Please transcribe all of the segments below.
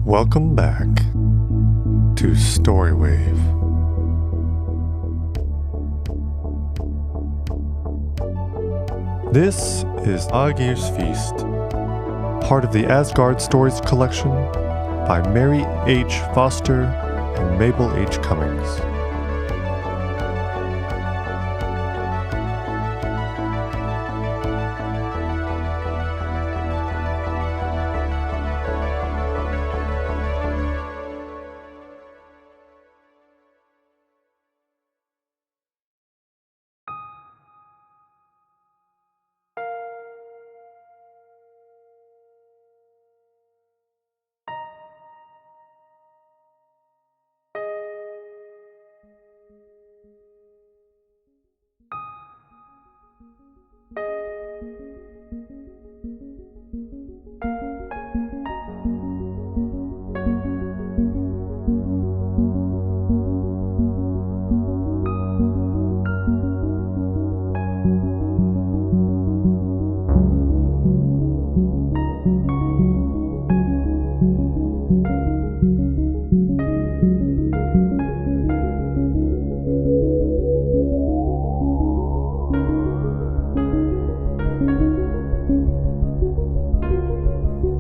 Welcome back to Storywave. This is Aegir's Feast, part of the Asgard Stories collection by Mary H. Foster and Mabel H. Cummings.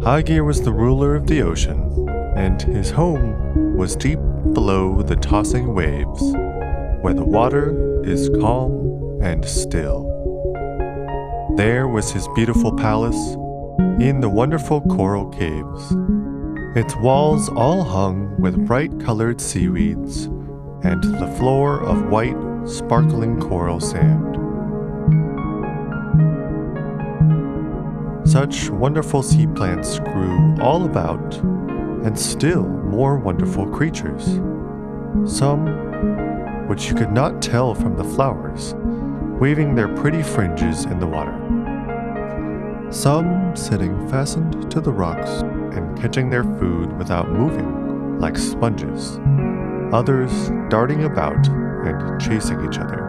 Aegir was the ruler of the ocean, and his home was deep below the tossing waves, where the water is calm and still. There was his beautiful palace, in the wonderful coral caves. Its walls all hung with bright-colored seaweeds, and the floor of white, sparkling coral sand. Such wonderful sea plants grew all about, and still more wonderful creatures, some which you could not tell from the flowers, waving their pretty fringes in the water. Some sitting fastened to the rocks and catching their food without moving, like sponges, others darting about and chasing each other.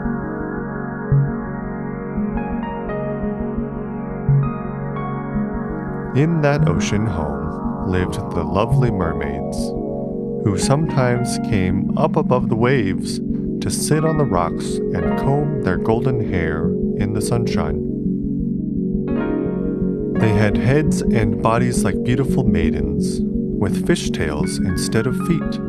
In that ocean home lived the lovely mermaids, who sometimes came up above the waves to sit on the rocks and comb their golden hair in the sunshine. They had heads and bodies like beautiful maidens, with fishtails instead of feet.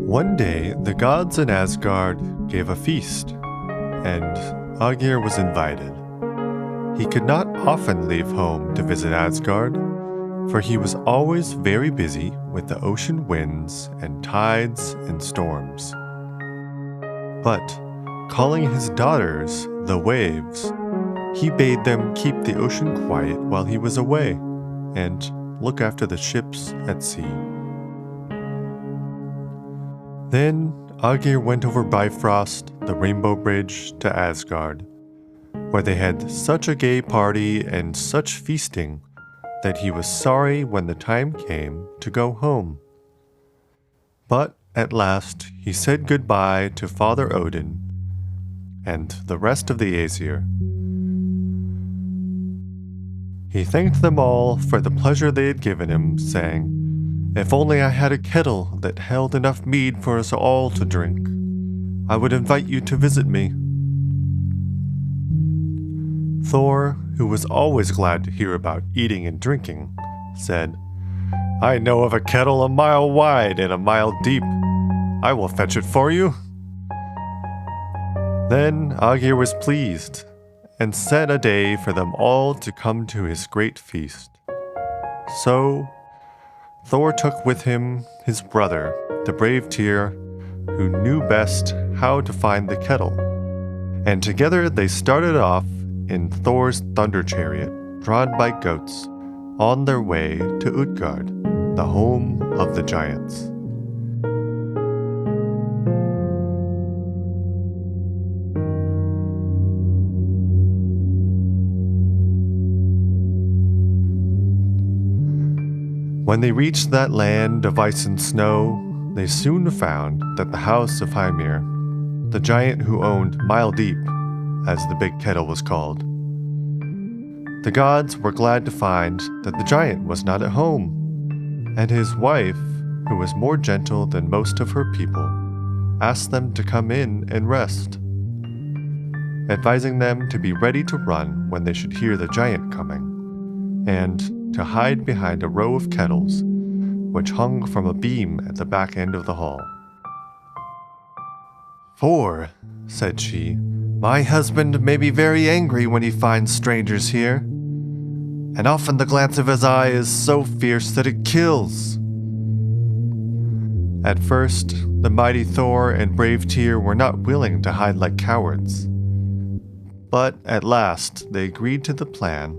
One day, the gods in Asgard gave a feast, and Aegir was invited. He could not often leave home to visit Asgard, for he was always very busy with the ocean winds and tides and storms. But, calling his daughters the waves, he bade them keep the ocean quiet while he was away, and look after the ships at sea. Then Aegir went over Bifrost, the Rainbow Bridge, to Asgard, where they had such a gay party and such feasting that he was sorry when the time came to go home. But at last he said goodbye to Father Odin and the rest of the Aesir. He thanked them all for the pleasure they had given him, saying, "If only I had a kettle that held enough mead for us all to drink, I would invite you to visit me." Thor, who was always glad to hear about eating and drinking, said, "I know of a kettle a mile wide and a mile deep. I will fetch it for you." Then Aegir was pleased, and set a day for them all to come to his great feast. So Thor took with him his brother, the brave Tyr, who knew best how to find the kettle, and together they started off in Thor's thunder chariot, drawn by goats, on their way to Utgard, the home of the giants. When they reached that land of ice and snow, they soon found that the house of Hymir, the giant who owned Mile Deep, as the big kettle was called. The gods were glad to find that the giant was not at home, And his wife, who was more gentle than most of her people, asked them to come in and rest, advising them to be ready to run when they should hear the giant coming, and to hide behind a row of kettles which hung from a beam at the back end of the hall. "For," said she, "my husband may be very angry when he finds strangers here, and often the glance of his eye is so fierce that it kills." At first, the mighty Thor and brave Tyr were not willing to hide like cowards, but at last they agreed to the plan,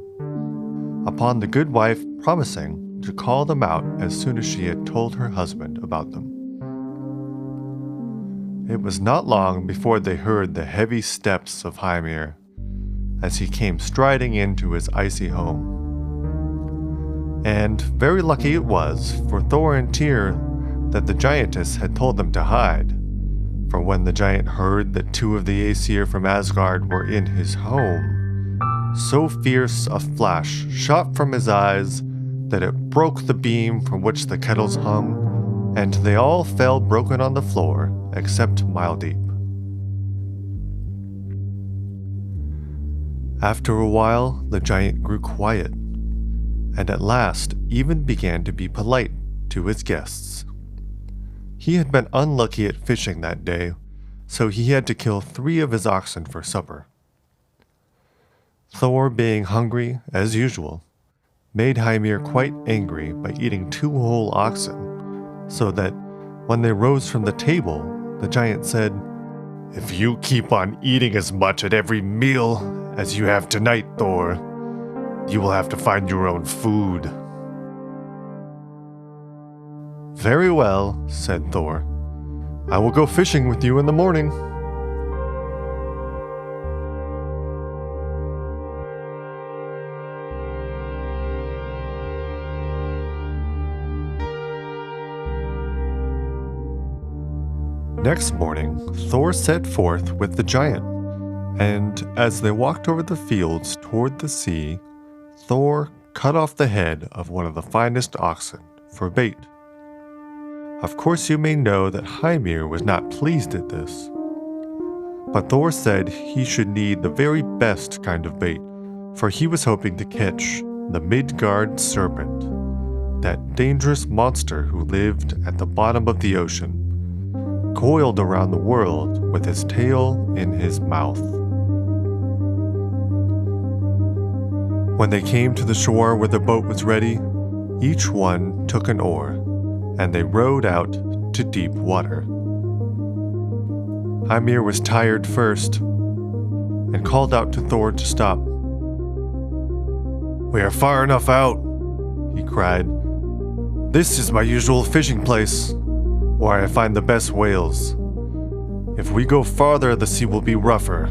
upon the good wife promising to call them out as soon as she had told her husband about them. It was not long before they heard the heavy steps of Hymir as he came striding into his icy home. And very lucky it was for Thor and Tyr that the giantess had told them to hide, for when the giant heard that 2 of the Aesir from Asgard were in his home, so fierce a flash shot from his eyes that it broke the beam from which the kettles hung, and they all fell broken on the floor except Milddeep. After a while, the giant grew quiet, and at last even began to be polite to his guests. He had been unlucky at fishing that day, so he had to kill 3 of his oxen for supper. Thor, being hungry, as usual, made Hymir quite angry by eating 2 whole oxen, so that when they rose from the table, the giant said, "If you keep on eating as much at every meal as you have tonight, Thor, you will have to find your own food." "Very well," said Thor. "I will go fishing with you in the morning." Next morning, Thor set forth with the giant, and as they walked over the fields toward the sea, Thor cut off the head of one of the finest oxen for bait. Of course, you may know that Hymir was not pleased at this, but Thor said he should need the very best kind of bait, for he was hoping to catch the Midgard serpent, that dangerous monster who lived at the bottom of the ocean, coiled around the world with his tail in his mouth. When they came to the shore where the boat was ready, each one took an oar, and they rowed out to deep water. Hymir was tired first, and called out to Thor to stop. "We are far enough out," he cried. "This is my usual fishing place, where I find the best whales. If we go farther, the sea will be rougher,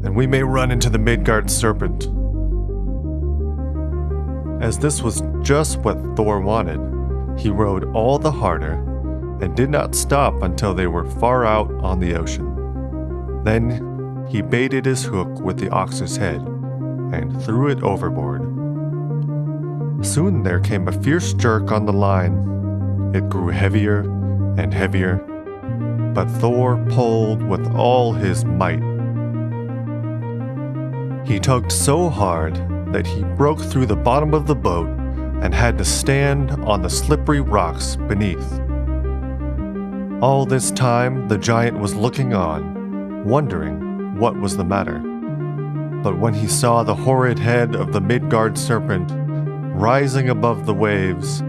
and we may run into the Midgard serpent." As this was just what Thor wanted, he rowed all the harder and did not stop until they were far out on the ocean. Then he baited his hook with the ox's head and threw it overboard. Soon there came a fierce jerk on the line. It grew heavier and heavier, but Thor pulled with all his might. He tugged so hard that he broke through the bottom of the boat and had to stand on the slippery rocks beneath. All this time, the giant was looking on, wondering what was the matter. But when he saw the horrid head of the Midgard serpent rising above the waves,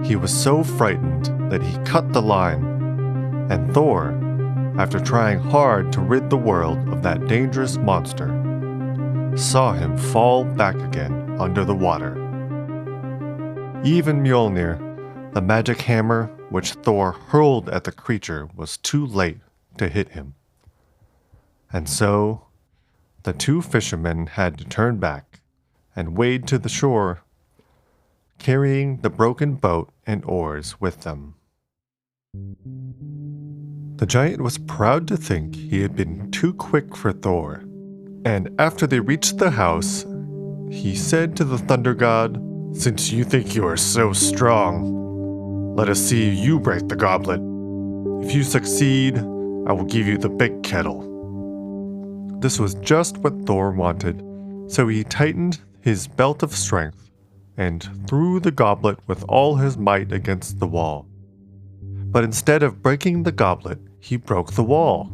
he was so frightened that he cut the line, and Thor, after trying hard to rid the world of that dangerous monster, saw him fall back again under the water. Even Mjolnir, the magic hammer which Thor hurled at the creature, was too late to hit him. And so, the 2 fishermen had to turn back and wade to the shore, carrying the broken boat and oars with them. The giant was proud to think he had been too quick for Thor, and after they reached the house, he said to the thunder god, Since you think you are so strong, let us see you break the goblet. If you succeed, I will give you the big kettle." This was just what Thor wanted, so he tightened his belt of strength and threw the goblet with all his might against the wall. But instead of breaking the goblet, he broke the wall.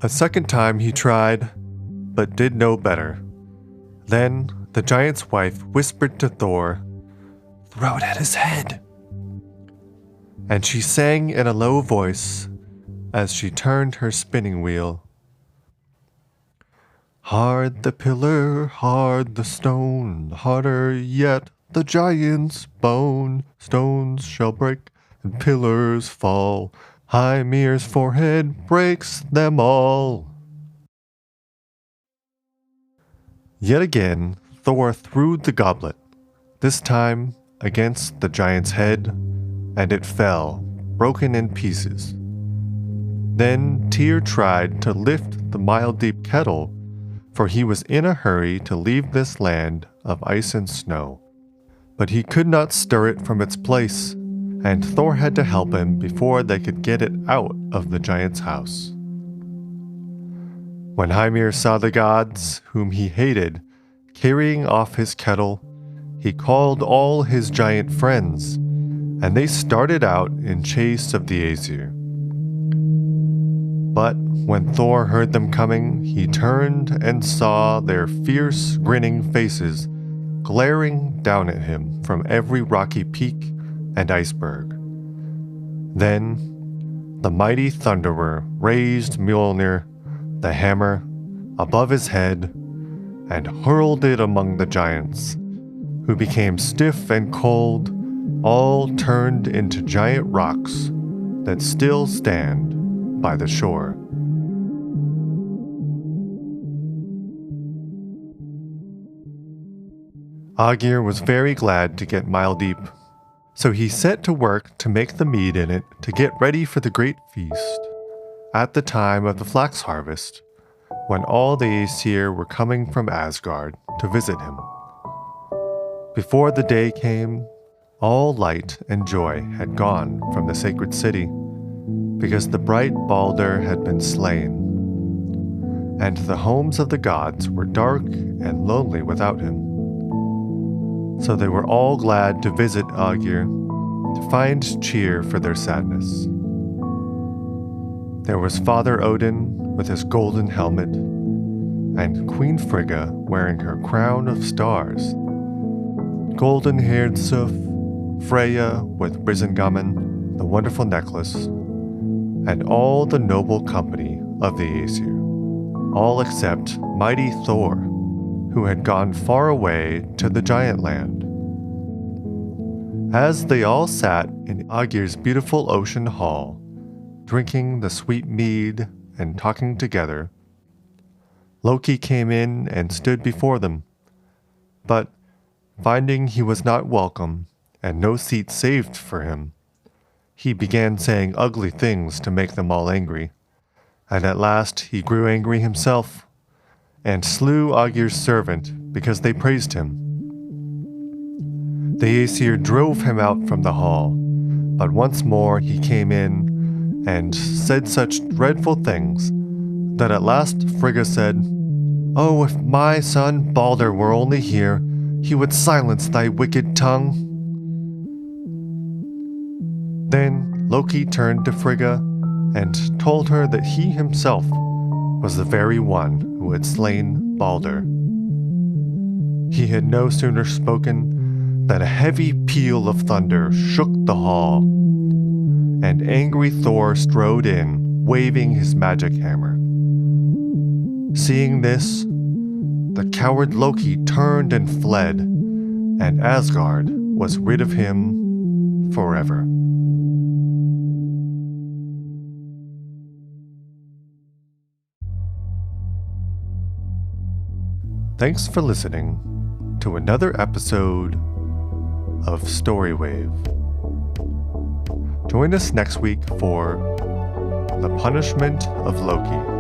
A second time he tried, but did no better. Then the giant's wife whispered to Thor, "Throw it at his head." And she sang in a low voice as she turned her spinning wheel. "Hard the pillar, hard the stone, harder yet the giant's bone. Stones shall break and pillars fall. Hymir's forehead breaks them all." Yet again, Thor threw the goblet, this time against the giant's head, and it fell, broken in pieces. Then Tyr tried to lift the mile-deep kettle, for he was in a hurry to leave this land of ice and snow. But he could not stir it from its place, and Thor had to help him before they could get it out of the giant's house. When Hymir saw the gods, whom he hated, carrying off his kettle, he called all his giant friends, and they started out in chase of the Aegir. But when Thor heard them coming, he turned and saw their fierce, grinning faces glaring down at him from every rocky peak and iceberg. Then the mighty Thunderer raised Mjolnir, the hammer, above his head and hurled it among the giants, who became stiff and cold, all turned into giant rocks that still stand by the shore. Aegir was very glad to get Mile Deep, so he set to work to make the mead in it to get ready for the great feast at the time of the flax harvest, when all the Aesir were coming from Asgard to visit him. Before the day came, all light and joy had gone from the sacred city, because the bright Baldur had been slain, and the homes of the gods were dark and lonely without him. So they were all glad to visit Aegir to find cheer for their sadness. There was Father Odin with his golden helmet, and Queen Frigga wearing her crown of stars, golden-haired Sif, Freya with Brisingamen, the wonderful necklace, and all the noble company of the Aesir, all except mighty Thor, who had gone far away to the giant land. As they all sat in Aegir's beautiful ocean hall, drinking the sweet mead and talking together, Loki came in and stood before them, but finding he was not welcome and no seat saved for him, he began saying ugly things to make them all angry, and at last he grew angry himself, and slew Aegir's servant because they praised him. The Aesir drove him out from the hall, but once more he came in and said such dreadful things that at last Frigga said, "Oh, if my son Baldur were only here, he would silence thy wicked tongue." Then Loki turned to Frigga and told her that he himself was the very one who had slain Baldur. He had no sooner spoken than a heavy peal of thunder shook the hall, and angry Thor strode in, waving his magic hammer. Seeing this, the coward Loki turned and fled, and Asgard was rid of him forever. Thanks for listening to another episode of Storywave. Join us next week for The Punishment of Loki.